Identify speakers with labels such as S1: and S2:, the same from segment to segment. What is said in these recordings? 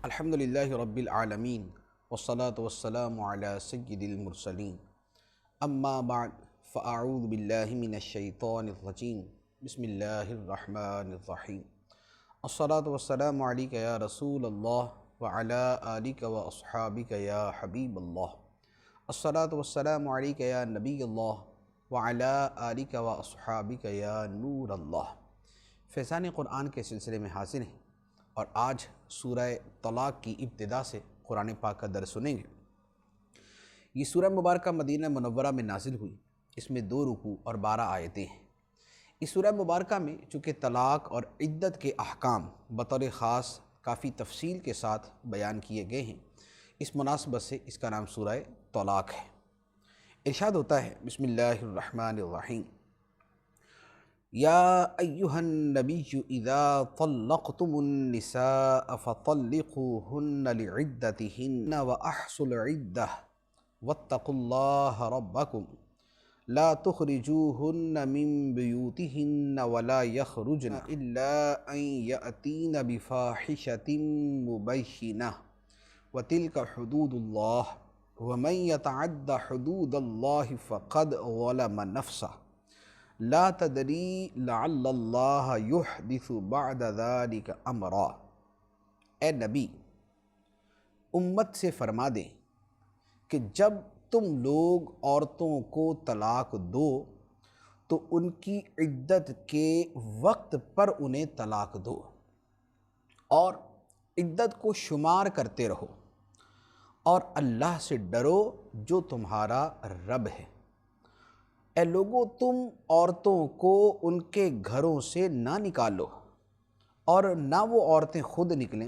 S1: الحمدللہ رب العالمین والصلاة والسلام علی سید المرسلین اما بعد فاعوذ باللہ من الشیطان الرجیم بسم اللہ الرحمن الرحیم الصلاة والسلام علیک یا رسول اللہ وعلی آلک و اصحابک یا حبیب اللہ الصلاة والسلام علیک یا نبی اللہ وعلی آلک و اصحابک یا نور اللہ۔ فیضان قرآن کے سلسلے میں حاضر ہیں اور آج سورہ طلاق کی ابتدا سے قرآن پاک کا درس سنیں گے۔ یہ سورہ مبارکہ مدینہ منورہ میں نازل ہوئی، اس میں 2 رکوع اور 12 آیتیں ہیں۔ اس سورہ مبارکہ میں چونکہ طلاق اور عدت کے احکام بطور خاص کافی تفصیل کے ساتھ بیان کیے گئے ہیں، اس مناسبت سے اس کا نام سورہ طلاق ہے۔ ارشاد ہوتا ہے بسم اللہ الرحمن الرحیم یا ایہا النبی اذا طلقتم النساء فطلقوہن لعدتہن واحصوا العدہ واتقوا اللہ ربکم لا تخرجوہن من بیوتہن ولا یخرجن الا ان یأتین بفاحشۃ مبینہ وتلک حدود اللہ ومن یتعد حدود اللہ فقد ظلم نفسہ لا تدری لعل اللہ یحدث بعد ذلک امرا۔ اے نبی، امت سے فرما دیں کہ جب تم لوگ عورتوں کو طلاق دو تو ان کی عدت کے وقت پر انہیں طلاق دو اور عدت کو شمار کرتے رہو اور اللہ سے ڈرو جو تمہارا رب ہے۔ اے لوگو، تم عورتوں کو ان کے گھروں سے نہ نکالو اور نہ وہ عورتیں خود نکلیں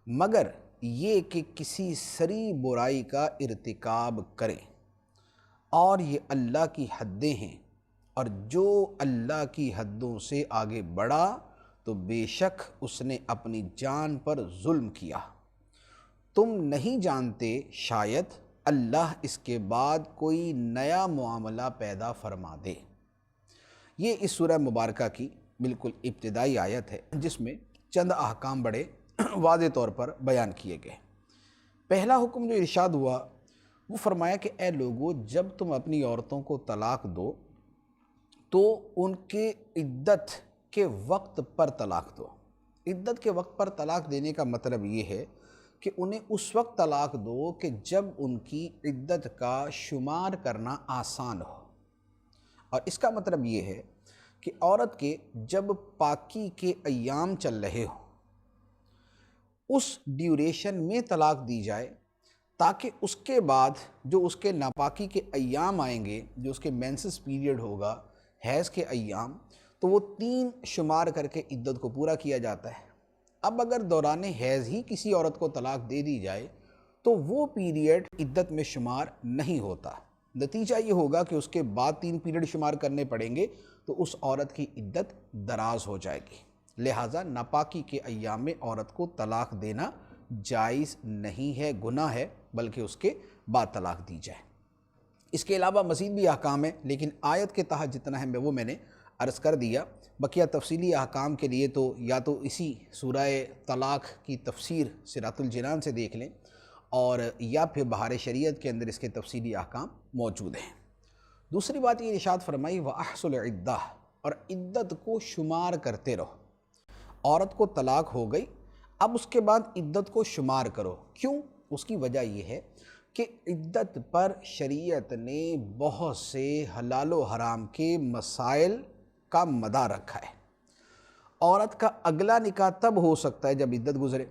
S1: مگر یہ کہ کسی سری برائی کا ارتکاب کریں، اور یہ اللہ کی حدیں ہیں، اور جو اللہ کی حدوں سے آگے بڑھا تو بے شک اس نے اپنی جان پر ظلم کیا۔ تم نہیں جانتے شاید اللہ اس کے بعد کوئی نیا معاملہ پیدا فرما دے۔ یہ اس سورہ مبارکہ کی بالکل ابتدائی آیت ہے جس میں چند احکام بڑے واضح طور پر بیان کیے گئے۔ پہلا حکم جو ارشاد ہوا وہ فرمایا کہ اے لوگو، جب تم اپنی عورتوں کو طلاق دو تو ان کے عدت کے وقت پر طلاق دو۔ عدت کے وقت پر طلاق دینے کا مطلب یہ ہے کہ انہیں اس وقت طلاق دو کہ جب ان کی عدت کا شمار کرنا آسان ہو، اور اس کا مطلب یہ ہے کہ عورت کے جب پاکی کے ایام چل رہے ہوں اس ڈیوریشن میں طلاق دی جائے، تاکہ اس کے بعد جو اس کے ناپاکی کے ایام آئیں گے، جو اس کے مینسس پیریڈ ہوگا، حیض کے ایام، تو وہ 3 شمار کر کے عدت کو پورا کیا جاتا ہے۔ اب اگر دوران حیض ہی کسی عورت کو طلاق دے دی جائے تو وہ پیریڈ عدت میں شمار نہیں ہوتا، نتیجہ یہ ہوگا کہ اس کے بعد 3 پیریڈ شمار کرنے پڑیں گے تو اس عورت کی عدت دراز ہو جائے گی۔ لہٰذا ناپاکی کے ایام میں عورت کو طلاق دینا جائز نہیں ہے، گناہ ہے، بلکہ اس کے بعد طلاق دی جائے۔ اس کے علاوہ مزید بھی احکام ہیں، لیکن آیت کے تحت جتنا ہے وہ میں نے عرض کر دیا۔ بقیہ تفصیلی احکام کے لیے تو یا تو اسی سورہ طلاق کی تفسیر صراط الجنان سے دیکھ لیں، اور یا پھر بہار شریعت کے اندر اس کے تفصیلی احکام موجود ہیں۔ دوسری بات یہ ارشاد فرمائی وَأَحْصُوا الْعِدَّةَ، اور عدت کو شمار کرتے رہو۔ عورت کو طلاق ہو گئی، اب اس کے بعد عدت کو شمار کرو۔ کیوں؟ اس کی وجہ یہ ہے کہ عدت پر شریعت نے بہت سے حلال و حرام کے مسائل کا مدار رکھا ہے۔ عورت کا اگلا نکاح تب ہو سکتا ہے جب عدت گزرے۔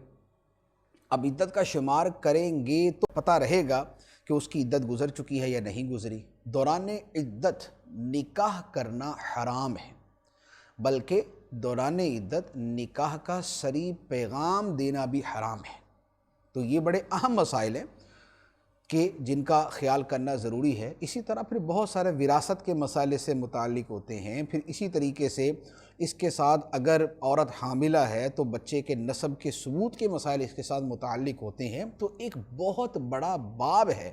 S1: اب عدت کا شمار کریں گے تو پتہ رہے گا کہ اس کی عدت گزر چکی ہے یا نہیں گزری۔ دوران عدت نکاح کرنا حرام ہے، بلکہ دوران عدت نکاح کا صریح پیغام دینا بھی حرام ہے۔ تو یہ بڑے اہم مسائل ہیں کہ جن کا خیال کرنا ضروری ہے۔ اسی طرح پھر بہت سارے وراثت کے مسائل سے متعلق ہوتے ہیں۔ پھر اسی طریقے سے اس کے ساتھ اگر عورت حاملہ ہے تو بچے کے نسب کے ثبوت کے مسائل اس کے ساتھ متعلق ہوتے ہیں۔ تو ایک بہت بڑا باب ہے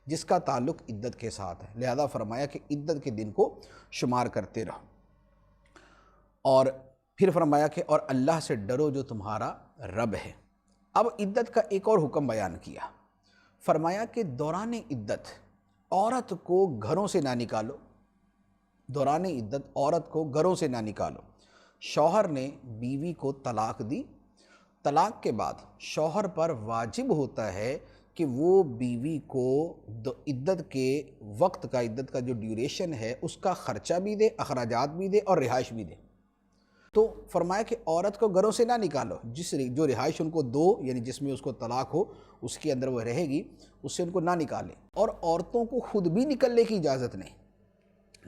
S1: جس کا تعلق عدت کے ساتھ ہے، لہذا فرمایا کہ عدت کے دن کو شمار کرتے رہو، اور پھر فرمایا کہ اور اللہ سے ڈرو جو تمہارا رب ہے۔ اب عدت کا ایک اور حکم بیان کیا، فرمایا کہ دوران عدت عورت کو گھروں سے نہ نکالو، دوران عدت عورت کو گھروں سے نہ نکالو۔ شوہر نے بیوی کو طلاق دی، طلاق کے بعد شوہر پر واجب ہوتا ہے کہ وہ بیوی کو عدت کے وقت کا، عدت کا جو ڈیوریشن ہے اس کا خرچہ بھی دے، اخراجات بھی دے اور رہائش بھی دے۔ تو فرمایا کہ عورت کو گھروں سے نہ نکالو، جو رہائش ان کو دو، یعنی جس میں اس کو طلاق ہو اس کے اندر وہ رہے گی، اس سے ان کو نہ نکالیں۔ اور عورتوں کو خود بھی نکلنے کی اجازت نہیں،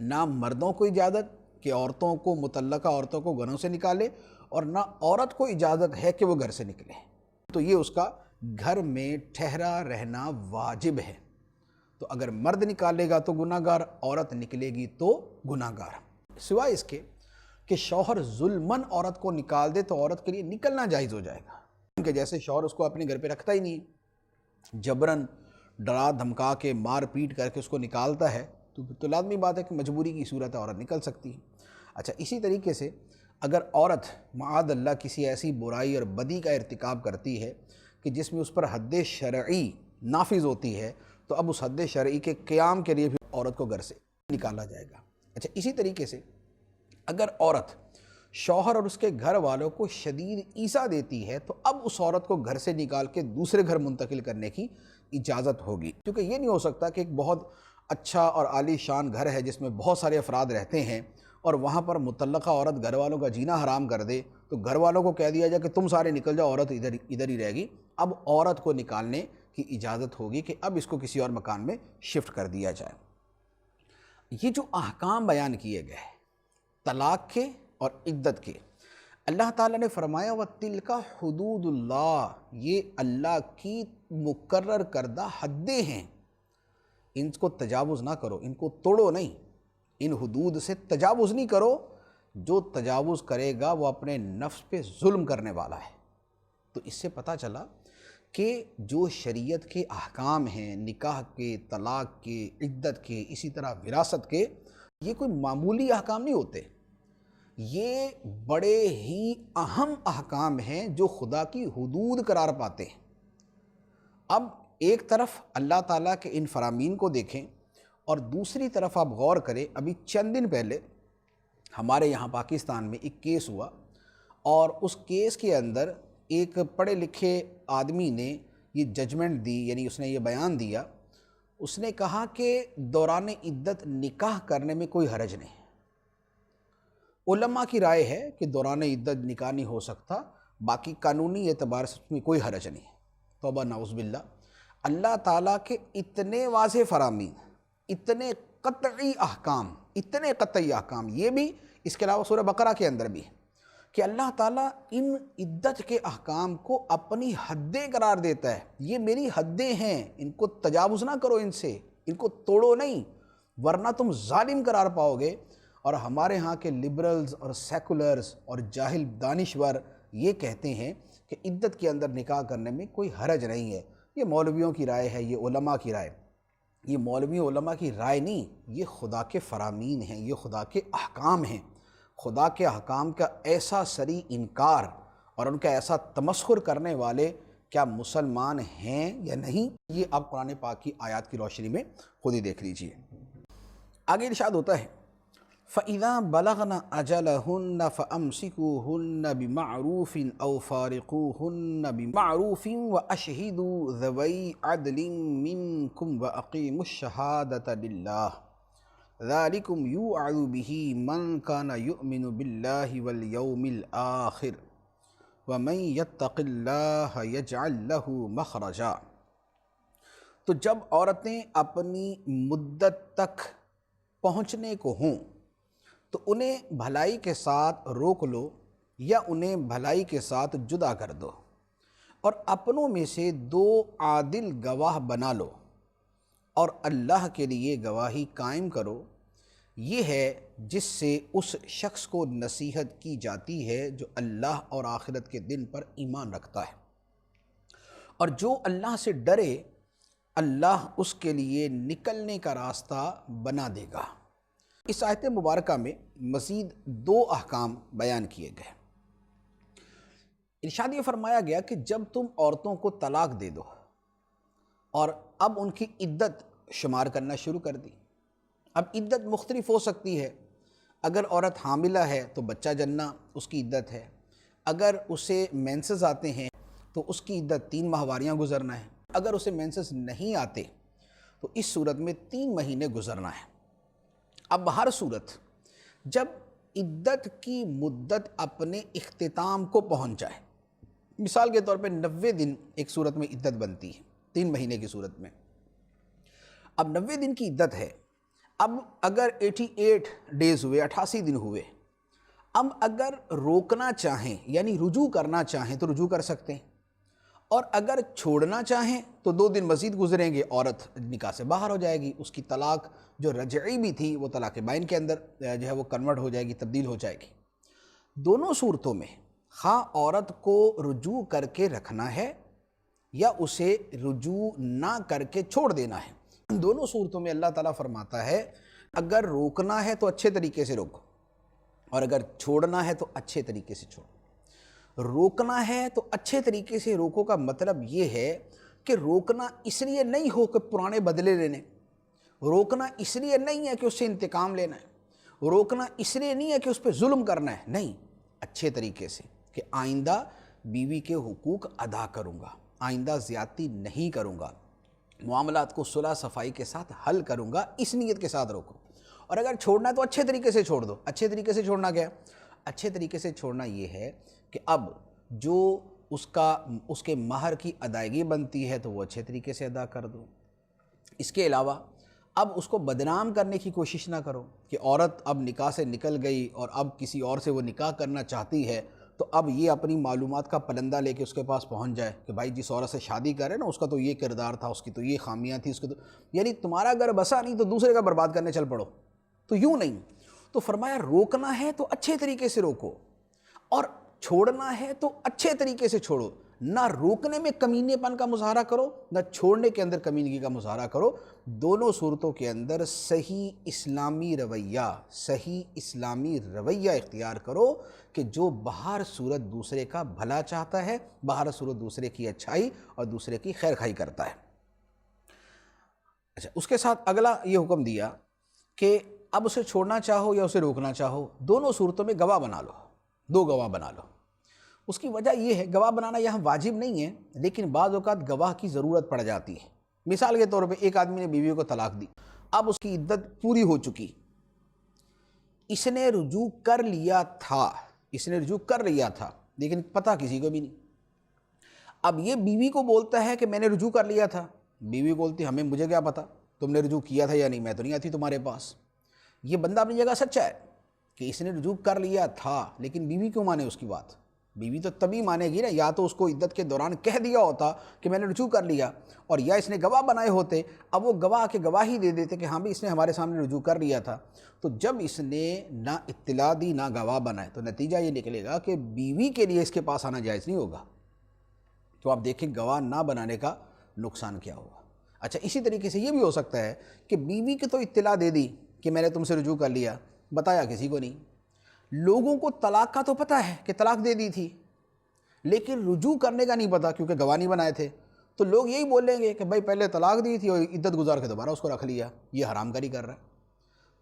S1: نہ مردوں کو اجازت کہ عورتوں کو، مطلقہ عورتوں کو گھروں سے نکالے، اور نہ عورت کو اجازت ہے کہ وہ گھر سے نکلے۔ تو یہ اس کا گھر میں ٹھہرا رہنا واجب ہے۔ تو اگر مرد نکالے گا تو گناہ گار، عورت نکلے گی تو گناہ گار، سوائے اس کے کہ شوہر ظلماً عورت کو نکال دے تو عورت کے لیے نکلنا جائز ہو جائے گا، کہ جیسے شوہر اس کو اپنے گھر پہ رکھتا ہی نہیں، جبراً ڈرا دھمکا کے مار پیٹ کر کے اس کو نکالتا ہے، تو لازمی بات ہے کہ مجبوری کی صورت عورت نکل سکتی ہے۔ اچھا، اسی طریقے سے اگر عورت معاذ اللہ کسی ایسی برائی اور بدی کا ارتکاب کرتی ہے کہ جس میں اس پر حد شرعی نافذ ہوتی ہے، تو اب اس حد شرعی کے قیام کے لیے بھی عورت کو گھر سے نکالا جائے گا۔ اچھا، اسی طریقے سے اگر عورت شوہر اور اس کے گھر والوں کو شدید ایذا دیتی ہے تو اب اس عورت کو گھر سے نکال کے دوسرے گھر منتقل کرنے کی اجازت ہوگی، کیونکہ یہ نہیں ہو سکتا کہ ایک بہت اچھا اور عالی شان گھر ہے جس میں بہت سارے افراد رہتے ہیں اور وہاں پر مطلقہ عورت گھر والوں کا جینا حرام کر دے، تو گھر والوں کو کہہ دیا جائے کہ تم سارے نکل جاؤ، عورت ادھر ہی رہے گی۔ اب عورت کو نکالنے کی اجازت ہوگی کہ اب اس کو کسی اور مکان میں شفٹ کر دیا جائے۔ یہ جو احکام بیان کیے گئے طلاق کے اور عدت کے، اللہ تعالیٰ نے فرمایا وَتِلْكَ حُدُودُ اللَّهِ، یہ اللہ کی مقرر کردہ حدیں ہیں، ان کو تجاوز نہ کرو، ان کو توڑو نہیں، ان حدود سے تجاوز نہیں کرو۔ جو تجاوز کرے گا وہ اپنے نفس پہ ظلم کرنے والا ہے۔ تو اس سے پتہ چلا کہ جو شریعت کے احکام ہیں، نکاح کے، طلاق کے، عدت کے، اسی طرح وراثت کے، یہ کوئی معمولی احکام نہیں ہوتے، یہ بڑے ہی اہم احکام ہیں جو خدا کی حدود قرار پاتے ہیں۔ اب ایک طرف اللہ تعالیٰ کے ان فرامین کو دیکھیں اور دوسری طرف آپ غور کریں، ابھی چند دن پہلے ہمارے یہاں پاکستان میں ایک کیس ہوا، اور اس کیس کے اندر ایک پڑھے لکھے آدمی نے یہ ججمنٹ دی، یعنی اس نے یہ بیان دیا، اس نے کہا کہ دوران عدت نکاح کرنے میں کوئی حرج نہیں۔ علماء کی رائے ہے کہ دوران عدت نکاح نہیں ہو سکتا، باقی قانونی اعتبار سے اس میں کوئی حرج نہیں۔ توبہ نعوذ باللہ، اللہ تعالیٰ کے اتنے واضح فرامین، اتنے قطعی احکام، یہ بھی اس کے علاوہ سورہ بقرہ کے اندر بھی ہے کہ اللہ تعالیٰ ان عدت کے احکام کو اپنی حدیں قرار دیتا ہے، یہ میری حدیں ہیں، ان کو تجاوز نہ کرو، ان سے ان کو توڑو نہیں، ورنہ تم ظالم قرار پاؤ گے۔ اور ہمارے ہاں کے لبرلز اور سیکولرز اور جاہل دانشور یہ کہتے ہیں کہ عدت کے اندر نکاح کرنے میں کوئی حرج نہیں ہے۔ یہ مولویوں کی رائے ہے، یہ علماء کی رائے، یہ مولوی علماء کی رائے نہیں، یہ خدا کے فرامین ہیں، یہ خدا کے احکام ہیں۔ خدا کے احکام کا ایسا صریح انکار اور ان کا ایسا تمسخر کرنے والے کیا مسلمان ہیں یا نہیں، یہ آپ قرآن پاک کی آیات کی روشنی میں خود ہی دیکھ لیجئے۔ آگے ارشاد ہوتا ہے فَإِذَا بَلَغْنَ أَجَلَهُنَّ فَأَمْسِكُوهُنَّ بِمَعْرُوفٍ أَوْ فَارِقُوهُنَّ بِمَعْرُوفٍ وَأَشْهِدُوا ذَوَيْ عَدْلٍ مِّنكُمْ وَأَقِيمُوا الشَّهَادَةَ لِلَّهِ ذَلِكُمْ يُوعَظُ بِهِ مَنْ كَانَ يُؤْمِنُ بِاللَّهِ وَالْيَوْمِ الْآخِرِ وَمَنْ يَتَّقِ اللَّهَ يَجْعَلْ لَهُ مَخْرَجًا۔ تو جب عورتیں اپنی مدت تک پہنچنے کو ہوں تو انہیں بھلائی کے ساتھ روک لو یا انہیں بھلائی کے ساتھ جدا کر دو، اور اپنوں میں سے 2 عادل گواہ بنا لو اور اللہ کے لیے گواہی قائم کرو۔ یہ ہے جس سے اس شخص کو نصیحت کی جاتی ہے جو اللہ اور آخرت کے دن پر ایمان رکھتا ہے، اور جو اللہ سے ڈرے اللہ اس کے لیے نکلنے کا راستہ بنا دے گا۔ اس آیت مبارکہ میں مزید 2 احکام بیان کیے گئے۔ ارشاد یہ فرمایا گیا کہ جب تم عورتوں کو طلاق دے دو اور اب ان کی عدت شمار کرنا شروع کر دی. اب عدت مختلف ہو سکتی ہے. اگر عورت حاملہ ہے تو بچہ جننا اس کی عدت ہے. اگر اسے مینسز آتے ہیں تو اس کی عدت 3 ماہواریاں گزرنا ہے. اگر اسے مینسز نہیں آتے تو اس صورت میں 3 مہینے گزرنا ہے. اب ہر صورت جب عدت کی مدت اپنے اختتام کو پہنچ جائے، مثال کے طور پہ 90 دن ایک صورت میں عدت بنتی ہے 3 مہینے کی صورت میں. اب 90 دن کی عدت ہے. اب اگر 88 ڈیز ہوئے، 88 دن ہوئے، اب اگر روکنا چاہیں یعنی رجوع کرنا چاہیں تو رجوع کر سکتے ہیں، اور اگر چھوڑنا چاہیں تو 2 دن مزید گزریں گے، عورت نکاح سے باہر ہو جائے گی. اس کی طلاق جو رجعی بھی تھی وہ طلاق بائن کے اندر جو ہے وہ کنورٹ ہو جائے گی، تبدیل ہو جائے گی. دونوں صورتوں میں خواہ عورت کو رجوع کر کے رکھنا ہے یا اسے رجوع نہ کر کے چھوڑ دینا ہے، دونوں صورتوں میں اللہ تعالیٰ فرماتا ہے اگر روکنا ہے تو اچھے طریقے سے روکو، اور اگر چھوڑنا ہے تو اچھے طریقے سے چھوڑو. روکنا ہے تو اچھے طریقے سے روکو کا مطلب یہ ہے کہ روکنا اس لیے نہیں ہو کہ پرانے بدلے لینے، روکنا اس لیے نہیں ہے کہ اس سے انتقام لینا ہے، روکنا اس لیے نہیں ہے کہ اس پہ ظلم کرنا ہے، نہیں، اچھے طریقے سے کہ آئندہ بیوی کے حقوق ادا کروں گا، آئندہ زیادتی نہیں کروں گا، معاملات کو صلح صفائی کے ساتھ حل کروں گا، اس نیت کے ساتھ روکو. اور اگر چھوڑنا ہے تو اچھے طریقے سے چھوڑ دو. اچھے طریقے سے چھوڑنا کیا ہے؟ اچھے طریقے سے چھوڑنا یہ ہے کہ اب جو اس کے مہر کی ادائیگی بنتی ہے تو وہ اچھے طریقے سے ادا کر دو. اس کے علاوہ اب اس کو بدنام کرنے کی کوشش نہ کرو کہ عورت اب نکاح سے نکل گئی اور اب کسی اور سے وہ نکاح کرنا چاہتی ہے تو اب یہ اپنی معلومات کا پلندہ لے کے اس کے پاس پہنچ جائے کہ بھائی جس عورت سے شادی کرے نا اس کا تو یہ کردار تھا، اس کی تو یہ خامیاں تھیں، اس کے تو یعنی تمہارا گھر بسا نہیں تو دوسرے کا برباد کرنے چل پڑو. تو یوں نہیں. تو فرمایا روکنا ہے تو اچھے طریقے سے روکو، اور چھوڑنا ہے تو اچھے طریقے سے چھوڑو. نہ روکنے میں کمینے پن کا مظاہرہ کرو، نہ چھوڑنے کے اندر کمینگی کا مظاہرہ کرو. دونوں صورتوں کے اندر صحیح اسلامی رویہ اختیار کرو کہ جو بہر صورت دوسرے کا بھلا چاہتا ہے، بہر صورت دوسرے کی اچھائی اور دوسرے کی خیر خواہی کرتا ہے. اچھا، اس کے ساتھ اگلا یہ حکم دیا کہ اب اسے چھوڑنا چاہو یا اسے روکنا چاہو، دونوں صورتوں میں گواہ بنا لو، 2 گواہ بنا لو. اس کی وجہ یہ ہے گواہ بنانا یہاں واجب نہیں ہے، لیکن بعض اوقات گواہ کی ضرورت پڑ جاتی ہے. مثال کے طور پہ ایک آدمی نے بیوی کو طلاق دی، اب اس کی عدت پوری ہو چکی، اس نے رجوع کر لیا تھا لیکن پتہ کسی کو بھی نہیں. اب یہ بیوی کو بولتا ہے کہ میں نے رجوع کر لیا تھا، بیوی بولتی مجھے کیا پتہ تم نے رجوع کیا تھا یا نہیں، میں تو نہیں آتی تمہارے پاس. یہ بندہ اپنی جگہ سچا ہے کہ اس نے رجوع کر لیا تھا، لیکن بیوی کیوں مانے اس کی بات؟ بیوی تو تبھی مانے گی نا، یا تو اس کو عدت کے دوران کہہ دیا ہوتا کہ میں نے رجوع کر لیا، اور یا اس نے گواہ بنائے ہوتے. اب وہ گواہ کے گواہی دے دیتے کہ ہاں بھی اس نے ہمارے سامنے رجوع کر لیا تھا. تو جب اس نے نہ اطلاع دی نہ گواہ بنائے تو نتیجہ یہ نکلے گا کہ بیوی کے لیے اس کے پاس آنا جائز نہیں ہوگا. تو آپ دیکھیں گواہ نہ بنانے کا نقصان کیا ہوگا. اچھا، اسی طریقے سے یہ بھی ہو سکتا ہے کہ بیوی کی تو اطلاع دے دی کہ میں نے تم سے رجوع کر لیا، بتایا کسی کو نہیں. لوگوں کو طلاق کا تو پتہ ہے کہ طلاق دے دی تھی، لیکن رجوع کرنے کا نہیں پتہ کیونکہ گواہ نہیں بنائے تھے. تو لوگ یہی بولیں گے کہ بھائی پہلے طلاق دی تھی اور عدت گزار کے دوبارہ اس کو رکھ لیا، یہ حرام کاری کر رہا ہے.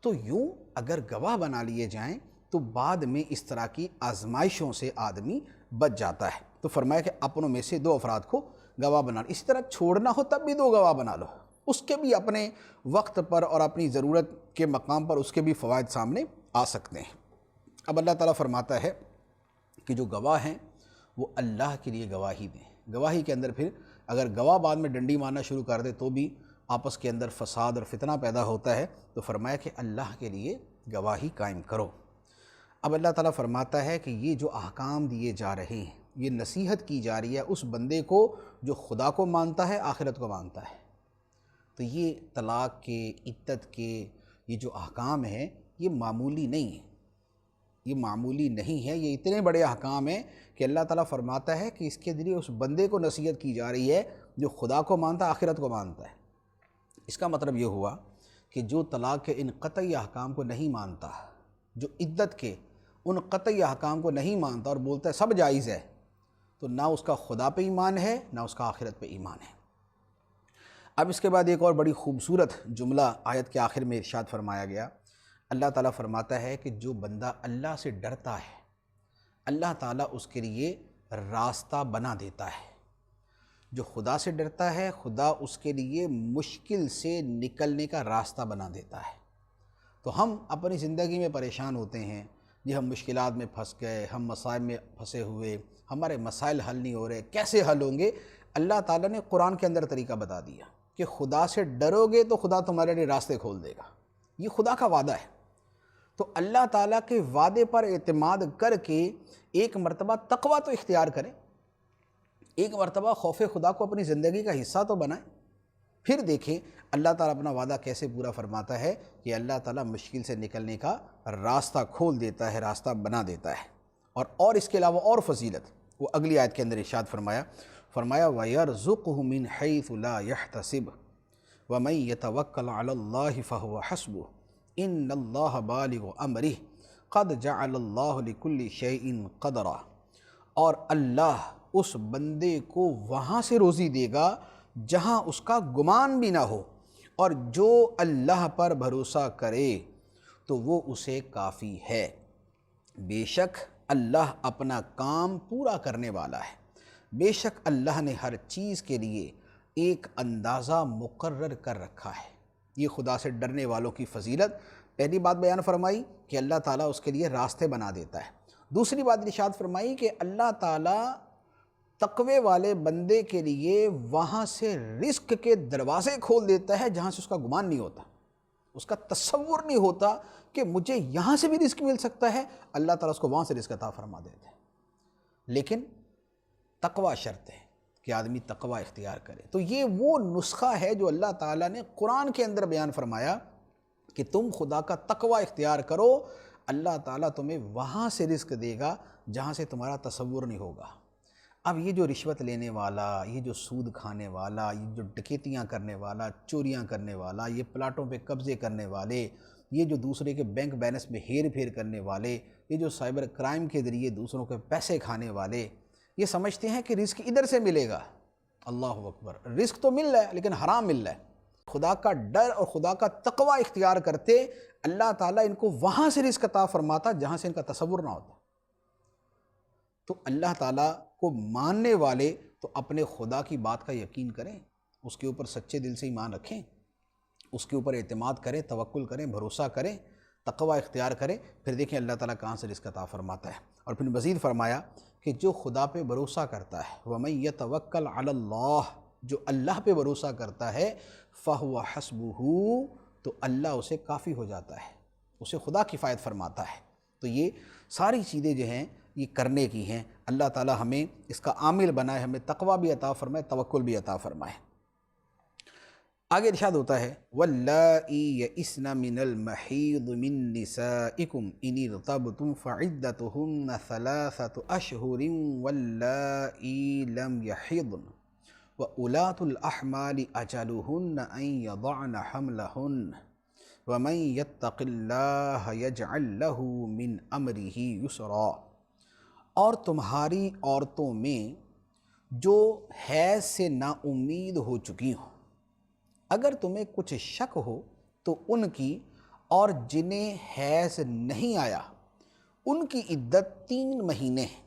S1: تو یوں اگر گواہ بنا لیے جائیں تو بعد میں اس طرح کی آزمائشوں سے آدمی بچ جاتا ہے. تو فرمایا کہ اپنوں میں سے 2 افراد کو گواہ بنا لو. اسی طرح چھوڑنا ہو تب بھی 2 گواہ بنا لو، اس کے بھی اپنے وقت پر اور اپنی ضرورت کے مقام پر اس کے بھی فوائد سامنے آ سکتے ہیں. اب اللہ تعالیٰ فرماتا ہے کہ جو گواہ ہیں وہ اللہ کے لیے گواہی دیں. گواہی کے اندر پھر اگر گواہ بعد میں ڈنڈی مارنا شروع کر دے تو بھی آپس کے اندر فساد اور فتنہ پیدا ہوتا ہے. تو فرمایا کہ اللہ کے لیے گواہی قائم کرو. اب اللہ تعالیٰ فرماتا ہے کہ یہ جو احکام دیے جا رہے ہیں، یہ نصیحت کی جا رہی ہے اس بندے کو جو خدا کو مانتا ہے، آخرت کو مانتا ہے. تو یہ طلاق کے، عدت کے یہ جو احکام ہیں یہ معمولی نہیں ہیں، یہ اتنے بڑے احکام ہیں کہ اللہ تعالیٰ فرماتا ہے کہ اس کے ذریعے اس بندے کو نصیحت کی جا رہی ہے جو خدا کو مانتا ہے، آخرت کو مانتا ہے. اس کا مطلب یہ ہوا کہ جو طلاق کے ان قطعی احکام کو نہیں مانتا، جو عدت کے ان قطعی احکام کو نہیں مانتا اور بولتا ہے سب جائز ہے، تو نہ اس کا خدا پہ ایمان ہے نہ اس کا آخرت پہ ایمان ہے۔ اب اس کے بعد ایک اور بڑی خوبصورت جملہ آیت کے آخر میں ارشاد فرمایا گیا۔ اللہ تعالیٰ فرماتا ہے کہ جو بندہ اللہ سے ڈرتا ہے اللہ تعالیٰ اس کے لیے راستہ بنا دیتا ہے۔ جو خدا سے ڈرتا ہے خدا اس کے لیے مشکل سے نکلنے کا راستہ بنا دیتا ہے۔ تو ہم اپنی زندگی میں پریشان ہوتے ہیں جی، ہم مشکلات میں پھنس گئے، ہم مسائل میں پھنسے ہوئے، ہمارے مسائل حل نہیں ہو رہے، کیسے حل ہوں گے؟ اللہ تعالیٰ نے قرآن کے اندر طریقہ بتا دیا کہ خدا سے ڈرو گے تو خدا تمہارے لیے راستے کھول دے گا۔ یہ خدا کا وعدہ ہے۔ تو اللہ تعالیٰ کے وعدے پر اعتماد کر کے ایک مرتبہ تقویٰ تو اختیار کریں، ایک مرتبہ خوف خدا کو اپنی زندگی کا حصہ تو بنائیں، پھر دیکھیں اللہ تعالیٰ اپنا وعدہ کیسے پورا فرماتا ہے کہ اللہ تعالیٰ مشکل سے نکلنے کا راستہ کھول دیتا ہے، راستہ بنا دیتا ہے۔ اور اس کے علاوہ اور فضیلت وہ اگلی آیت کے اندر ارشاد فرمایا وَيَرْزُقْهُ مِنْ حَيْثُ لَا يَحْتَسِبُ وَمَنْ يَتَوَكَّلْ عَلَى اللَّهِ فَهُوَ حَسْبُهُ إِنَّ اللَّهَ بَالِغُ أَمْرِهِ قَدْ جَعَلَ اللَّهُ لِكُلِّ شَيْءٍ قَدْرًا، اور اللہ اس بندے کو وہاں سے روزی دے گا جہاں اس کا گمان بھی نہ ہو، اور جو اللہ پر بھروسہ کرے تو وہ اسے کافی ہے۔ بے شک اللہ اپنا کام پورا کرنے والا ہے، بے شک اللہ نے ہر چیز کے لیے ایک اندازہ مقرر کر رکھا ہے۔ یہ خدا سے ڈرنے والوں کی فضیلت، پہلی بات بیان فرمائی کہ اللہ تعالیٰ اس کے لیے راستے بنا دیتا ہے۔ دوسری بات ارشاد فرمائی کہ اللہ تعالیٰ تقوی والے بندے کے لیے وہاں سے رزق کے دروازے کھول دیتا ہے جہاں سے اس کا گمان نہیں ہوتا، اس کا تصور نہیں ہوتا کہ مجھے یہاں سے بھی رزق مل سکتا ہے، اللہ تعالیٰ اس کو وہاں سے رزق عطا فرما دیتے ہیں۔ لیکن تقوی شرط ہے کہ آدمی تقوی اختیار کرے۔ تو یہ وہ نسخہ ہے جو اللہ تعالیٰ نے قرآن کے اندر بیان فرمایا کہ تم خدا کا تقوی اختیار کرو، اللہ تعالیٰ تمہیں وہاں سے رزق دے گا جہاں سے تمہارا تصور نہیں ہوگا۔ اب یہ جو رشوت لینے والا، یہ جو سود کھانے والا، یہ جو ڈکیتیاں کرنے والا، چوریاں کرنے والا، یہ پلاٹوں پہ قبضے کرنے والے، یہ جو دوسرے کے بینک بیلنس میں ہیر پھیر کرنے والے، یہ جو سائبر کرائم کے ذریعے دوسروں کے پیسے کھانے والے، یہ سمجھتے ہیں کہ رزق ادھر سے ملے گا۔ اللہ اکبر، رزق تو مل رہا ہے لیکن حرام مل رہا ہے۔ خدا کا ڈر اور خدا کا تقوی اختیار کرتے اللہ تعالیٰ ان کو وہاں سے رزق عطا فرماتا جہاں سے ان کا تصور نہ ہوتا۔ تو اللہ تعالیٰ کو ماننے والے تو اپنے خدا کی بات کا یقین کریں، اس کے اوپر سچے دل سے ایمان رکھیں، اس کے اوپر اعتماد کریں، توکل کریں، بھروسہ کریں، تقوی اختیار کریں، پھر دیکھیں اللہ تعالیٰ کہاں سے رزق عطا فرماتا ہے۔ اور پھر مزید فرمایا کہ جو خدا پہ بھروسہ کرتا ہے وَمَن يَتَوَكَّلْ عَلَى اللَّهِ، جو اللہ پہ بھروسہ کرتا ہے فَهُوَ حَسْبُهُ، تو اللہ اسے کافی ہو جاتا ہے، اسے خدا کفایت فرماتا ہے۔ تو یہ ساری چیزیں جو ہیں یہ کرنے کی ہیں۔ اللہ تعالیٰ ہمیں اس کا عامل بنائے، ہمیں تقوی بھی عطا فرمائے، توکل بھی عطا فرمائے۔ آگے ارشاد ہوتا ہے وَاللَّائِي يَئِسْنَ مِنَ الْمَحِيضِ مِن نِّسَائِكُمْ إِنِ ارْتَبْتُمْ فَعِدَّتُهُنَّ 3 أشهر وَاللَّائِي لَمْ يَحِضْنَ وَأُولَاتُ الْأَحْمَالِ أَجَلُهُنَّ أَن يَضَعْنَ حَمْلَهُنَّ وَمَن يَتَّقِ اللَّهَ يَجْعَل لَّهُ مِنْ أَمْرِهِ يُسْرًا، اور تمہاری عورتوں میں جو حیض سے نا امید ہو چکی ہوں، اگر تمہیں کچھ شک ہو تو ان کی، اور جنہیں حیض نہیں آیا ان کی عدت 3 مہینے ہیں،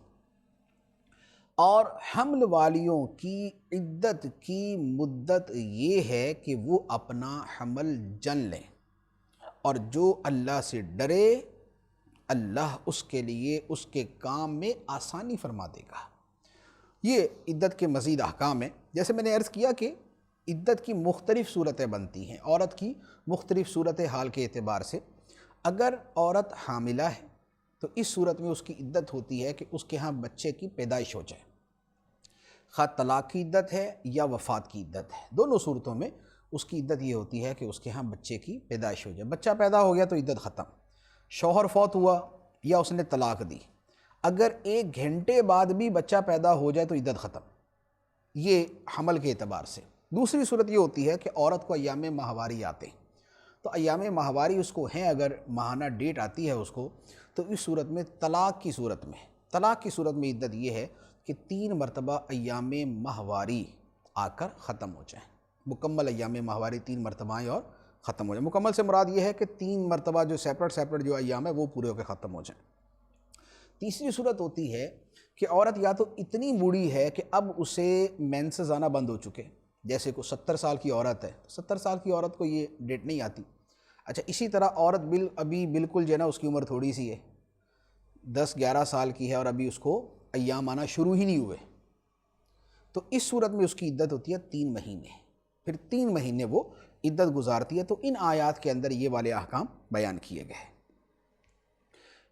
S1: اور حمل والیوں کی عدت کی مدت یہ ہے کہ وہ اپنا حمل جن لیں، اور جو اللہ سے ڈرے اللہ اس کے لیے اس کے کام میں آسانی فرما دے گا۔ یہ عدت کے مزید احکام ہیں۔ جیسے میں نے عرض کیا کہ عدت کی مختلف صورتیں بنتی ہیں، عورت کی مختلف صورت حال کے اعتبار سے۔ اگر عورت حاملہ ہے تو اس صورت میں اس کی عدت ہوتی ہے کہ اس کے ہاں بچے کی پیدائش ہو جائے، خواہ طلاق کی عدت ہے یا وفات کی عدت ہے، دونوں صورتوں میں اس کی عدت یہ ہوتی ہے کہ اس کے ہاں بچے کی پیدائش ہو جائے۔ بچہ پیدا ہو گیا تو عدت ختم، شوہر فوت ہوا یا اس نے طلاق دی، اگر 1 گھنٹے بعد بھی بچہ پیدا ہو جائے تو عدت ختم، یہ حمل کے اعتبار سے۔ دوسری صورت یہ ہوتی ہے کہ عورت کو ایام ماہواری آتے ہیں، تو ایام ماہواری اس کو ہیں، اگر ماہانہ ڈیٹ آتی ہے اس کو، تو اس صورت میں طلاق کی صورت میں عدت یہ ہے کہ 3 مرتبہ ایام ماہواری آ کر ختم ہو جائیں، مکمل ایام ماہواری 3 مرتبہ آئیں اور ختم ہو جائیں۔ مکمل سے مراد یہ ہے کہ 3 مرتبہ جو سیپریٹ جو ایام ہے وہ پورے ہو کے ختم ہو جائیں۔ تیسری صورت ہوتی ہے کہ عورت یا تو اتنی بوڑھی ہے کہ اب اسے مینسز آنا بند ہو چکے، جیسے کوئی 70 سال کی عورت ہے، 70 سال کی عورت کو یہ ڈیٹ نہیں آتی۔ اچھا، اسی طرح عورت ابھی بالکل جو ہے نا اس کی عمر تھوڑی سی ہے، 10-11 سال کی ہے اور ابھی اس کو ایام آنا شروع ہی نہیں ہوئے، تو اس صورت میں اس کی عدت ہوتی ہے 3 مہینے، پھر 3 مہینے وہ عدت گزارتی ہے۔ تو ان آیات کے اندر یہ والے احکام بیان کیے گئے ہیں۔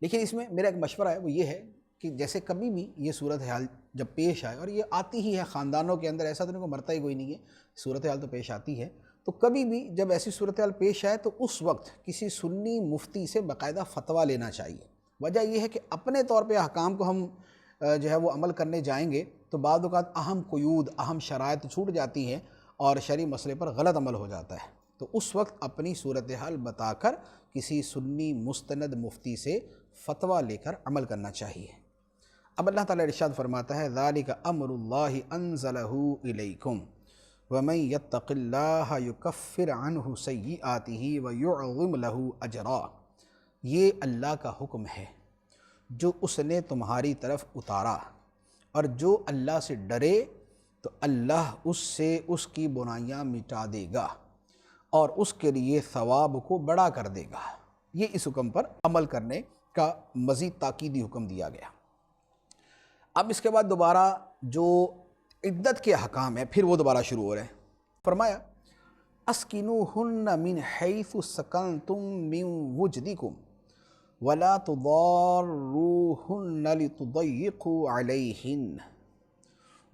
S1: لیکن اس میں میرا ایک مشورہ ہے، وہ یہ ہے کہ جیسے کبھی بھی یہ صورتحال جب پیش آئے، اور یہ آتی ہی ہے خاندانوں کے اندر، ایسا تو نہیں کوئی مرتا ہی کوئی نہیں ہے، صورتحال تو پیش آتی ہے، تو کبھی بھی جب ایسی صورتحال پیش آئے تو اس وقت کسی سنی مفتی سے باقاعدہ فتویٰ لینا چاہیے۔ وجہ یہ ہے کہ اپنے طور پہ احکام کو ہم جو ہے وہ عمل کرنے جائیں گے تو بعض اوقات اہم قیود، اہم شرائط چھوٹ جاتی ہیں اور شرعی مسئلے پر غلط عمل ہو جاتا ہے، تو اس وقت اپنی صورتحال بتا کر کسی سنی مستند مفتی سے فتویٰ لے کر عمل کرنا چاہیے۔ اب اللہ تعالیٰ ارشاد فرماتا ہے ذَلِكَ أَمْرُ اللَّهِ أَنزَلَهُ إِلَيْكُمْ وَمَنْ يَتَّقِ اللَّهَ يُكَفِّرْ عَنْهُ سَيِّئَاتِهِ وَيُعْظِمْ لَهُ أَجْرًا، یہ اللہ کا حکم ہے جو اس نے تمہاری طرف اتارا، اور جو اللہ سے ڈرے تو اللہ اس سے اس کی برائیاں مٹا دے گا اور اس کے لیے ثواب کو بڑا کر دے گا۔ یہ اس حکم پر عمل کرنے کا مزید تاکیدی حکم دیا گیا۔ اب اس کے بعد دوبارہ جو عدت کے احکام ہیں پھر وہ دوبارہ شروع ہو رہے ہیں۔ فرمایا اسکنوہن من حیث سکنتم من وجدکم ولا تضاروہن لتضیقوا علیہن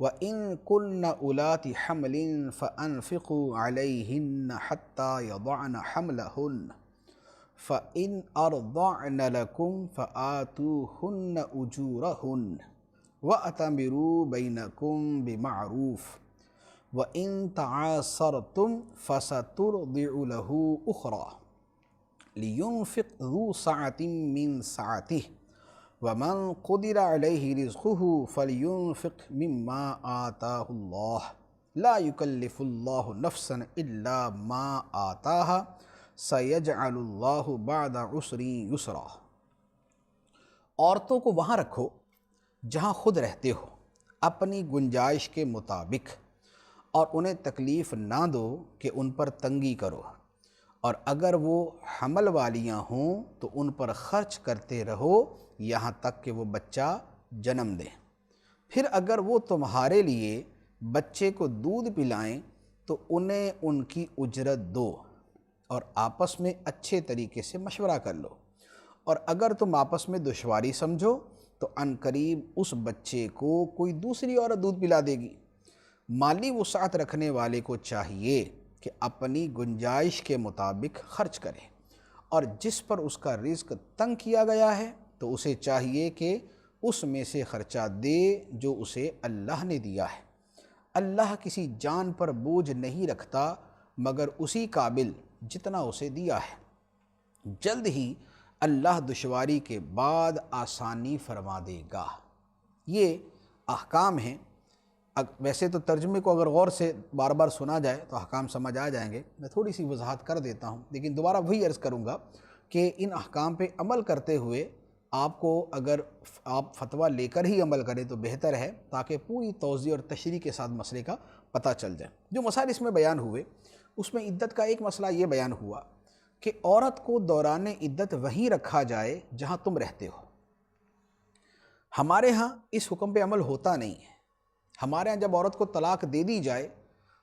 S1: وَإِن كُنَّ أُولَاتِ حَمْلٍ فَأَنفِقُوا عَلَيْهِنَّ حَتَّى يَضَعْنَ حَمْلَهُنَّ فَإِنْ أَرْضَعْنَ لَكُمْ فَآتُوهُنَّ أُجُورَهُنَّ وَأَتَمِرُوا بَيْنَكُمْ بِمَعْرُوفٍ وَإِن تَعَاسَرْتُمْ فَسَتُرْضِعُ لَهُ أُخْرَى لِيُنْفِقْ ذُو سَعَةٍ مِّن سَعَتِهِ وَمَنْ قُدِرَ عَلَيْهِ رِزْقُهُ فَلْيُنْفِقْ مِمَّا آتَاهُ اللَّهُ لَا يُكَلِّفُ اللَّهُ نَفْسًا إِلَّا مَا آتَاهَا سَيَجْعَلُ اللَّهُ بَعْدَ عُسْرٍ يُسْرًا۔ عورتوں کو وہاں رکھو جہاں خود رہتے ہو اپنی گنجائش کے مطابق، اور انہیں تکلیف نہ دو کہ ان پر تنگی کرو، اور اگر وہ حمل والیاں ہوں تو ان پر خرچ کرتے رہو یہاں تک کہ وہ بچہ جنم دیں۔ پھر اگر وہ تمہارے لیے بچے کو دودھ پلائیں تو انہیں ان کی اجرت دو، اور آپس میں اچھے طریقے سے مشورہ کر لو، اور اگر تم آپس میں دشواری سمجھو تو عنقریب اس بچے کو کوئی دوسری عورت دودھ پلا دے گی۔ مالی وسعت رکھنے والے کو چاہیے کہ اپنی گنجائش کے مطابق خرچ کرے، اور جس پر اس کا رزق تنگ کیا گیا ہے تو اسے چاہیے کہ اس میں سے خرچہ دے جو اسے اللہ نے دیا ہے۔ اللہ کسی جان پر بوجھ نہیں رکھتا مگر اسی قابل جتنا اسے دیا ہے، جلد ہی اللہ دشواری کے بعد آسانی فرما دے گا۔ یہ احکام ہیں۔ ویسے تو ترجمے کو اگر غور سے بار بار سنا جائے تو احکام سمجھ آ جائیں گے، میں تھوڑی سی وضاحت کر دیتا ہوں، لیکن دوبارہ وہی عرض کروں گا کہ ان احکام پہ عمل کرتے ہوئے آپ کو اگر آپ فتویٰ لے کر ہی عمل کریں تو بہتر ہے، تاکہ پوری توضیح اور تشریح کے ساتھ مسئلے کا پتہ چل جائے۔ جو مسائل اس میں بیان ہوئے اس میں عدت کا ایک مسئلہ یہ بیان ہوا کہ عورت کو دوران عدت وہیں رکھا جائے جہاں تم رہتے ہو۔ ہمارے ہاں اس حکم پہ عمل ہوتا نہیں ہے۔ ہمارے ہاں جب عورت کو طلاق دے دی جائے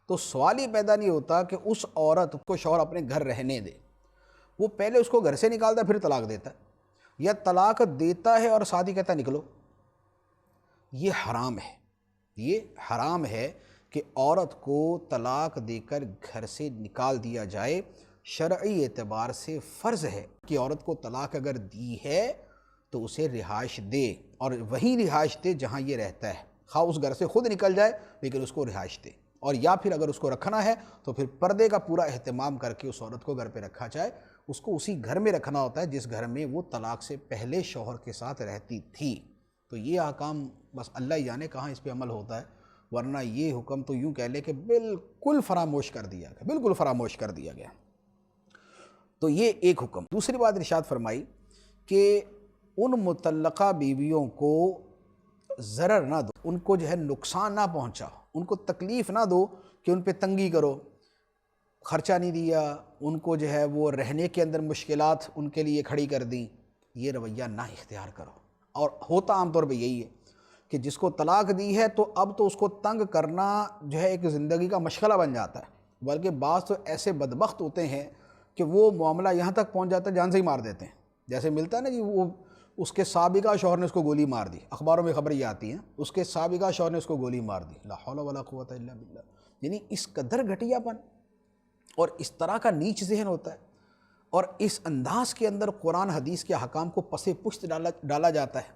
S1: تو سوال ہی پیدا نہیں ہوتا کہ اس عورت کو شوہر اپنے گھر رہنے دے، وہ پہلے اس کو گھر سے نکالتا پھر طلاق دیتا ہے، یا طلاق دیتا ہے اور ساتھ ہی کہتا ہے نکلو۔ یہ حرام ہے۔ یہ حرام ہے کہ عورت کو طلاق دے کر گھر سے نکال دیا جائے۔ شرعی اعتبار سے فرض ہے کہ عورت کو طلاق اگر دی ہے تو اسے رہائش دے، اور وہی رہائش دے جہاں یہ رہتا ہے، خواہ اس گھر سے خود نکل جائے لیکن اس کو رہائش دے، اور یا پھر اگر اس کو رکھنا ہے تو پھر پردے کا پورا اہتمام کر کے اس عورت کو گھر پہ رکھا جائے۔ اس کو اسی گھر میں رکھنا ہوتا ہے جس گھر میں وہ طلاق سے پہلے شوہر کے ساتھ رہتی تھی۔ تو یہ احکام بس اللہ ہی جانے کہاں اس پہ عمل ہوتا ہے، ورنہ یہ حکم تو یوں کہہ لے کہ بالکل فراموش کر دیا گیا، بالکل فراموش کر دیا گیا۔ تو یہ ایک حکم۔ دوسری بات ارشاد فرمائی کہ ان مطلقہ بیویوں کو ضرر نہ دو، ان کو جو ہے نقصان نہ پہنچاؤ، ان کو تکلیف نہ دو کہ ان پہ تنگی کرو، خرچہ نہیں دیا، ان کو جو ہے وہ رہنے کے اندر مشکلات ان کے لیے کھڑی کر دیں، یہ رویہ نہ اختیار کرو۔ اور ہوتا عام طور پہ یہی ہے کہ جس کو طلاق دی ہے تو اب تو اس کو تنگ کرنا جو ہے ایک زندگی کا مشغلہ بن جاتا ہے، بلکہ بعض تو ایسے بدبخت ہوتے ہیں کہ وہ معاملہ یہاں تک پہنچ جاتا ہے جان سے ہی مار دیتے ہیں۔ جیسے ملتا ہے نا جی، وہ اس کے سابقہ شوہر نے اس کو گولی مار دی، اخباروں میں خبر یہ آتی ہیں اس کے سابقہ شوہر نے اس کو گولی مار دی، لا حول ولا قوت الا باللہ۔ یعنی اس قدر گھٹیا پن اور اس طرح کا نیچ ذہن ہوتا ہے، اور اس انداز کے اندر قرآن حدیث کے حکام کو پس پشت ڈالا جاتا ہے۔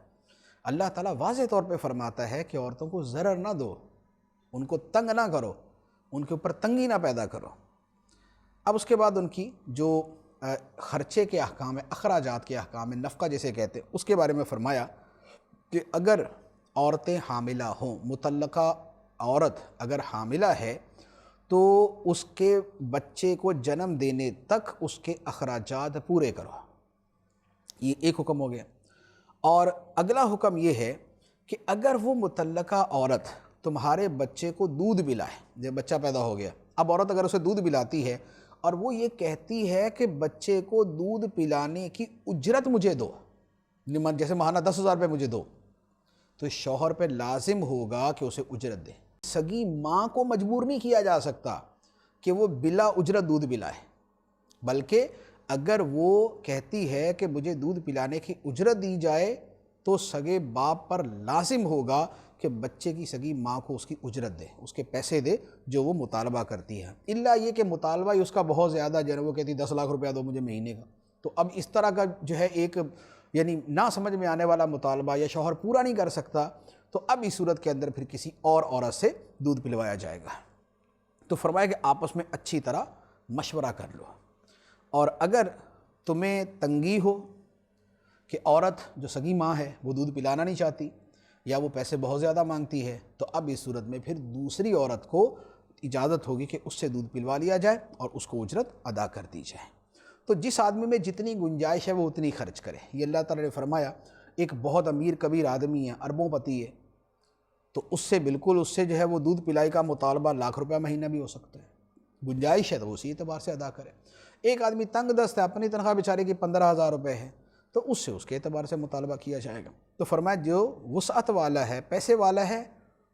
S1: اللہ تعالیٰ واضح طور پہ فرماتا ہے کہ عورتوں کو ضرر نہ دو، ان کو تنگ نہ کرو، ان کے اوپر تنگی نہ پیدا کرو۔ اب اس کے بعد ان کی جو خرچے کے احکام ہیں، اخراجات کے احکام ہیں، نفقہ جیسے کہتے ہیں، اس کے بارے میں فرمایا کہ اگر عورتیں حاملہ ہوں، مطلقہ عورت اگر حاملہ ہے تو اس کے بچے کو جنم دینے تک اس کے اخراجات پورے کرو، یہ ایک حکم ہو گیا۔ اور اگلا حکم یہ ہے کہ اگر وہ مطلقہ عورت تمہارے بچے کو دودھ پلائے، جب بچہ پیدا ہو گیا، اب عورت اگر اسے دودھ پلاتی ہے اور وہ یہ کہتی ہے کہ بچے کو دودھ پلانے کی اجرت مجھے دو، جیسے ماہانہ 10,000 روپے مجھے دو، تو شوہر پہ لازم ہوگا کہ اسے اجرت دے۔ سگی ماں کو مجبور نہیں کیا جا سکتا کہ وہ بلا اجرت دودھ پلائے، بلکہ اگر وہ کہتی ہے کہ مجھے دودھ پلانے کی اجرت دی جائے تو سگے باپ پر لازم ہوگا کہ بچے کی سگی ماں کو اس کی اجرت دے، اس کے پیسے دے جو وہ مطالبہ کرتی ہے، الا یہ کہ مطالبہ ہی اس کا بہت زیادہ جو ہے وہ کہتی 10 لاکھ روپیہ دو مجھے مہینے کا، تو اب اس طرح کا جو ہے ایک یعنی نہ سمجھ میں آنے والا مطالبہ یا شوہر پورا نہیں کر سکتا، تو اب اس صورت کے اندر پھر کسی اور عورت سے دودھ پلوایا جائے گا۔ تو فرمایا کہ آپس میں اچھی طرح مشورہ کر لو، اور اگر تمہیں تنگی ہو کہ عورت جو سگی ماں ہے وہ دودھ پلانا نہیں چاہتی یا وہ پیسے بہت زیادہ مانگتی ہے، تو اب اس صورت میں پھر دوسری عورت کو اجازت ہوگی کہ اس سے دودھ پلوا لیا جائے اور اس کو اجرت ادا کر دی جائے۔ تو جس آدمی میں جتنی گنجائش ہے وہ اتنی خرچ کرے۔ یہ اللہ تعالیٰ نے فرمایا ایک بہت امیر کبیر آدمی ہے، اربوں پتی ہے، تو اس سے بالکل اس سے جو ہے وہ دودھ پلائی کا مطالبہ لاکھ روپیہ مہینہ بھی ہو سکتا ہے، گنجائش ہے تو اسی اعتبار سے ادا کرے۔ ایک آدمی تنگ دست ہے، اپنی تنخواہ بیچارے کی 15,000 روپے ہے، تو اس سے اس کے اعتبار سے مطالبہ کیا جائے گا۔ تو فرمایا جو وسعت والا ہے، پیسے والا ہے،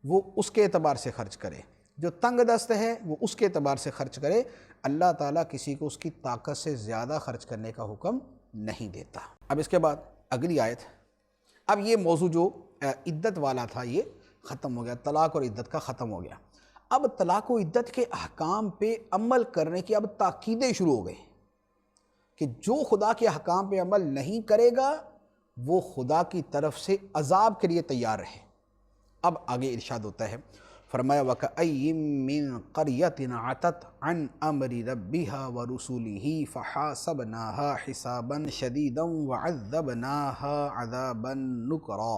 S1: وہ اس کے اعتبار سے خرچ کرے، جو تنگ دست ہے وہ اس کے اعتبار سے خرچ کرے۔ اللہ تعالیٰ کسی کو اس کی طاقت سے زیادہ خرچ کرنے کا حکم نہیں دیتا۔ اب اس کے بعد اگلی آیت، اب یہ موضوع جو عدت والا تھا یہ ختم ہو گیا، طلاق اور عدت کا ختم ہو گیا۔ اب طلاق و عدت کے احکام پہ عمل کرنے کی اب تاکیدیں شروع ہو گئی کہ جو خدا کے احکام پہ عمل نہیں کرے گا وہ خدا کی طرف سے عذاب کے لیے تیار رہے۔ اب آگے ارشاد ہوتا ہے، فرمایا وَكَأَيٍّ مِّن قَرْيَةٍ عَتَتْ عَنْ أَمْرِ رَبِّهَا وَرُسُلِهِ فَحَاسَبْنَاهَا حِسَابًا شَدِيدًا وَعَذَّبْنَاهَا عَذَابًا نُكْرًا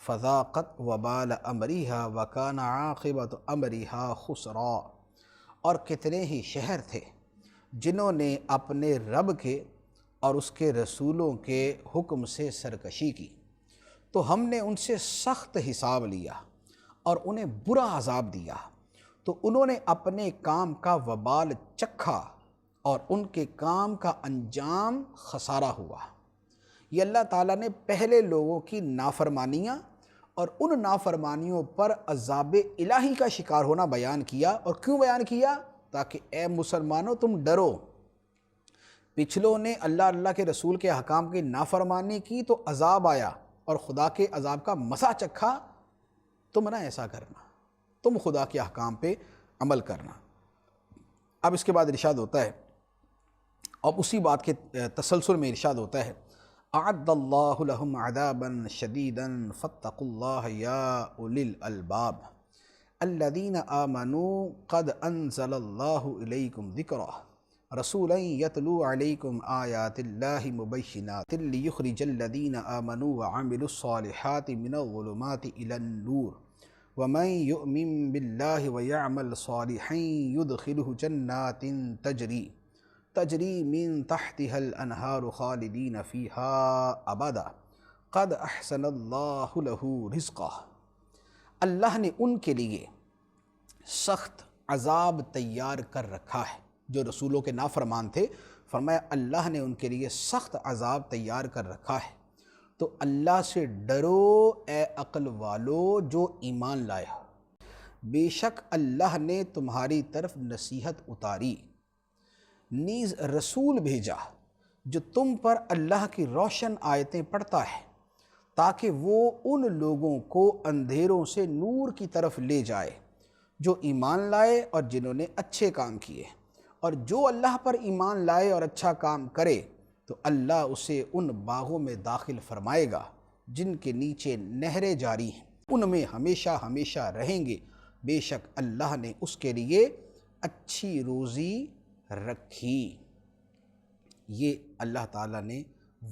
S1: فَذَاقَتْ وَبَالَ أَمْرِهَا وَكَانَ عَاقِبَةُ أَمْرِهَا خُسْرًا۔ اور کتنے ہی شہر تھے جنہوں نے اپنے رب کے اور اس کے رسولوں کے حکم سے سرکشی کی، تو ہم نے ان سے سخت حساب لیا اور انہیں برا عذاب دیا، تو انہوں نے اپنے کام کا وبال چکھا اور ان کے کام کا انجام خسارہ ہوا۔ یہ اللہ تعالیٰ نے پہلے لوگوں کی نافرمانیاں اور ان نافرمانیوں پر عذاب الہی کا شکار ہونا بیان کیا۔ اور کیوں بیان کیا؟ تاکہ اے مسلمانوں تم ڈرو، پچھلوں نے اللہ کے رسول کے احکام کی نافرمانی کی تو عذاب آیا اور خدا کے عذاب کا مزہ چکھا، تم نہ ایسا کرنا، تم خدا کے احکام پہ عمل کرنا۔ اب اس کے بعد ارشاد ہوتا ہے، اور اسی بات کے تسلسل میں ارشاد ہوتا ہے، اعد اللہ لہم عذابا شدیدا فاتقوا اللہ یا اولی الالباب الذین آمنوا قد انزل اللہ الیکم ذکرہ رسولا یتلو علیکم آیات اللہ مبینات لیخرج الذین آمنوا وعملوا الصالحات من الظلمات الی النور ومن یؤمن باللہ ویعمل صالحا یدخلہ جنات تجری من تحتها الانہار خالدین فیہا ابدا قد احسن اللہ لہ رزقا۔ اللہ نے ان کے لیے سخت عذاب تیار کر رکھا ہے جو رسولوں کے نافرمان تھے، فرمایا اللہ نے ان کے لیے سخت عذاب تیار کر رکھا ہے۔ تو اللہ سے ڈرو اے عقل والو جو ایمان لائے ہو، بے شک اللہ نے تمہاری طرف نصیحت اتاری، نیز رسول بھیجا جو تم پر اللہ کی روشن آیتیں پڑھتا ہے تاکہ وہ ان لوگوں کو اندھیروں سے نور کی طرف لے جائے جو ایمان لائے اور جنہوں نے اچھے کام کیے، اور جو اللہ پر ایمان لائے اور اچھا کام کرے تو اللہ اسے ان باغوں میں داخل فرمائے گا جن کے نیچے نہریں جاری ہیں، ان میں ہمیشہ ہمیشہ رہیں گے، بے شک اللہ نے اس کے لیے اچھی روزی رکھی۔ یہ اللہ تعالیٰ نے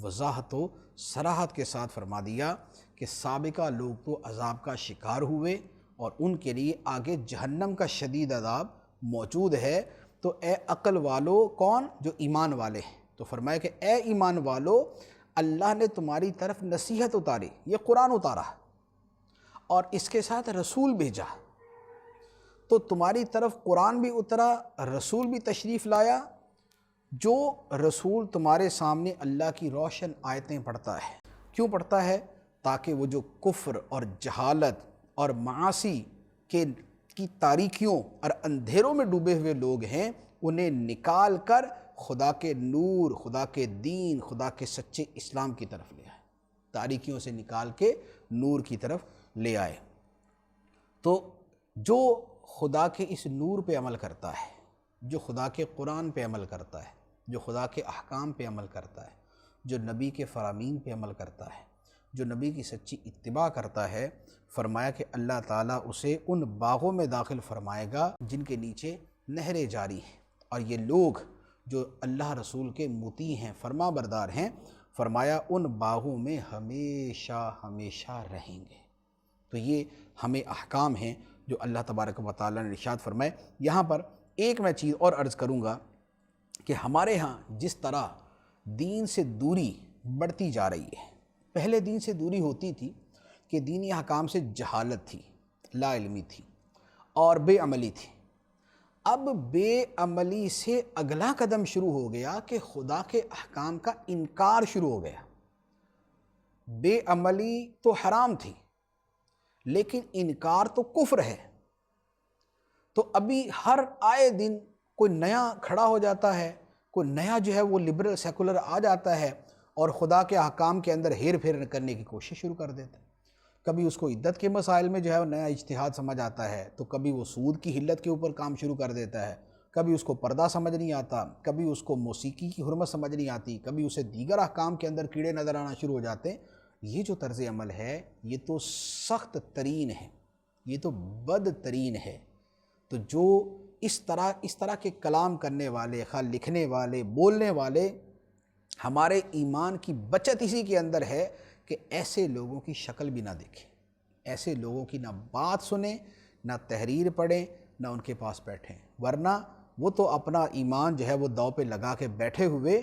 S1: وضاحت و صراحت کے ساتھ فرما دیا کہ سابقہ لوگ تو عذاب کا شکار ہوئے اور ان کے لیے آگے جہنم کا شدید عذاب موجود ہے۔ تو اے عقل والو، کون؟ جو ایمان والے ہیں، تو فرمایا کہ اے ایمان والو، اللہ نے تمہاری طرف نصیحت اتاری، یہ قرآن اتارا اور اس کے ساتھ رسول بھیجا، تو تمہاری طرف قرآن بھی اترا، رسول بھی تشریف لایا، جو رسول تمہارے سامنے اللہ کی روشن آیتیں پڑھتا ہے۔ کیوں پڑھتا ہے؟ تاکہ وہ جو کفر اور جہالت اور معاصی کی تاریکیوں اور اندھیروں میں ڈوبے ہوئے لوگ ہیں، انہیں نکال کر خدا کے نور، خدا کے دین، خدا کے سچے اسلام کی طرف لے آئے، تاریکیوں سے نکال کے نور کی طرف لے آئے۔ تو جو خدا کے اس نور پہ عمل کرتا ہے، جو خدا کے قرآن پہ عمل کرتا ہے، جو خدا کے احکام پہ عمل کرتا ہے، جو نبی کے فرامین پہ عمل کرتا ہے، جو نبی کی سچی اتباع کرتا ہے، فرمایا کہ اللہ تعالیٰ اسے ان باغوں میں داخل فرمائے گا جن کے نیچے نہریں جاری ہیں، اور یہ لوگ جو اللہ رسول کے مطیع ہیں، فرما بردار ہیں، فرمایا ان باغوں میں ہمیشہ ہمیشہ رہیں گے۔ تو یہ ہمیں احکام ہیں جو اللہ تبارک و تعالیٰ نے ارشاد فرمائے۔ یہاں پر ایک میں چیز اور عرض کروں گا کہ ہمارے ہاں جس طرح دین سے دوری بڑھتی جا رہی ہے، پہلے دین سے دوری ہوتی تھی کہ دینی احکام سے جہالت تھی، لا علمی تھی اور بے عملی تھی۔ اب بے عملی سے اگلا قدم شروع ہو گیا کہ خدا کے احکام کا انکار شروع ہو گیا۔ بے عملی تو حرام تھی لیکن انکار تو کفر ہے۔ تو ابھی ہر آئے دن کوئی نیا کھڑا ہو جاتا ہے، کوئی نیا جو ہے وہ لبرل سیکولر آ جاتا ہے اور خدا کے احکام کے اندر ہیر پھیر کرنے کی کوشش شروع کر دیتا ہے۔ کبھی اس کو عدت کے مسائل میں جو ہے وہ نیا اجتہاد سمجھ آتا ہے، تو کبھی وہ سود کی حلت کے اوپر کام شروع کر دیتا ہے، کبھی اس کو پردہ سمجھ نہیں آتا، کبھی اس کو موسیقی کی حرمت سمجھ نہیں آتی، کبھی اسے دیگر احکام کے اندر کیڑے نظر آنا شروع ہو جاتے ہیں۔ یہ جو طرز عمل ہے یہ تو سخت ترین ہے، یہ تو بدترین ہے۔ تو جو اس طرح کے کلام کرنے والے، خواہ لکھنے والے، بولنے والے، ہمارے ایمان کی بچت اسی کے اندر ہے کہ ایسے لوگوں کی شکل بھی نہ دیکھیں، ایسے لوگوں کی نہ بات سنیں، نہ تحریر پڑھیں، نہ ان کے پاس بیٹھیں، ورنہ وہ تو اپنا ایمان جو ہے وہ داؤ پہ لگا کے بیٹھے ہوئے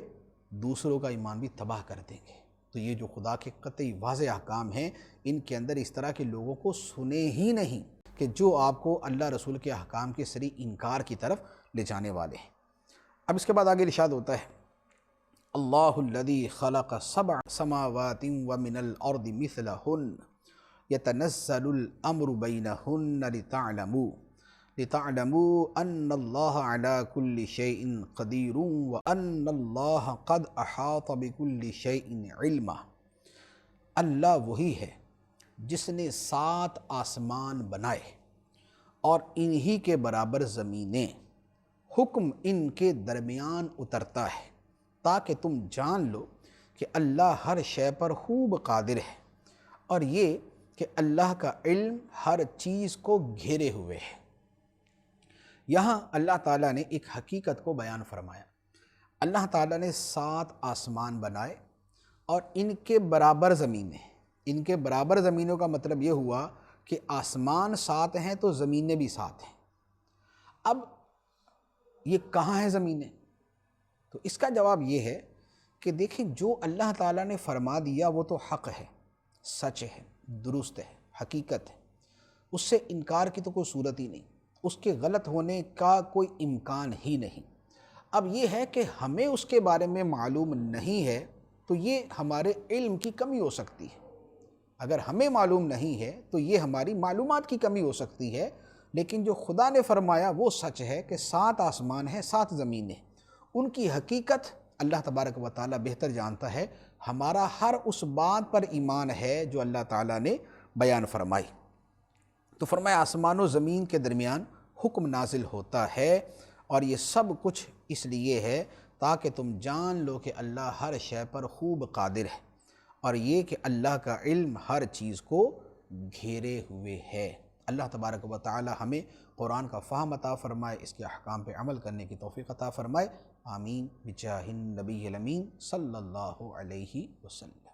S1: دوسروں کا ایمان بھی تباہ کر دیں گے۔ تو یہ جو خدا کے قطعی واضح احکام ہیں، ان کے اندر اس طرح کے لوگوں کو سنے ہی نہیں کہ جو آپ کو اللہ رسول کے احکام کے سری انکار کی طرف لے جانے والے ہیں۔ اب اس کے بعد آگے ارشاد ہوتا ہے، اللہ الذی خلق سبع سماوات ومن الارض مثلہن یتنزل الامر بینہن لتعلموا ان اللہ علی کل شیء قدیر وان اللہ قد احاط بکل شیء علما۔ اللہ وہی ہے جس نے 7 آسمان بنائے اور انہی کے برابر زمینیں، حکم ان کے درمیان اترتا ہے تاکہ تم جان لو کہ اللہ ہر شے پر خوب قادر ہے، اور یہ کہ اللہ کا علم ہر چیز کو گھیرے ہوئے ہے۔ یہاں اللہ تعالیٰ نے ایک حقیقت کو بیان فرمایا اللہ تعالیٰ نے 7 آسمان بنائے اور ان کے برابر زمینیں. ان کے برابر زمینوں کا مطلب یہ ہوا کہ آسمان 7 ہیں تو زمینیں بھی 7 ہیں. اب یہ کہاں ہیں زمینیں؟ تو اس کا جواب یہ ہے کہ دیکھیں جو اللہ تعالیٰ نے فرما دیا وہ تو حق ہے، سچ ہے، درست ہے، حقیقت ہے، اس سے انکار کی تو کوئی صورت ہی نہیں، اس کے غلط ہونے کا کوئی امکان ہی نہیں. اب یہ ہے کہ ہمیں اس کے بارے میں معلوم نہیں ہے تو یہ ہمارے علم کی کمی ہو سکتی ہے. اگر ہمیں معلوم نہیں ہے تو یہ ہماری معلومات کی کمی ہو سکتی ہے، لیکن جو خدا نے فرمایا وہ سچ ہے کہ 7 آسمان ہیں، 7 زمینیں. ان کی حقیقت اللہ تبارک و تعالیٰ بہتر جانتا ہے. ہمارا ہر اس بات پر ایمان ہے جو اللہ تعالیٰ نے بیان فرمائی. تو فرمایا آسمان و زمین کے درمیان حکم نازل ہوتا ہے، اور یہ سب کچھ اس لیے ہے تاکہ تم جان لو کہ اللہ ہر شے پر خوب قادر ہے، اور یہ کہ اللہ کا علم ہر چیز کو گھیرے ہوئے ہے. اللہ تبارک و تعالی ہمیں قرآن کا فہم عطا فرمائے، اس کے احکام پہ عمل کرنے کی توفیق عطا فرمائے. آمین بجاہ النبی الامین صلی اللہ علیہ وسلم.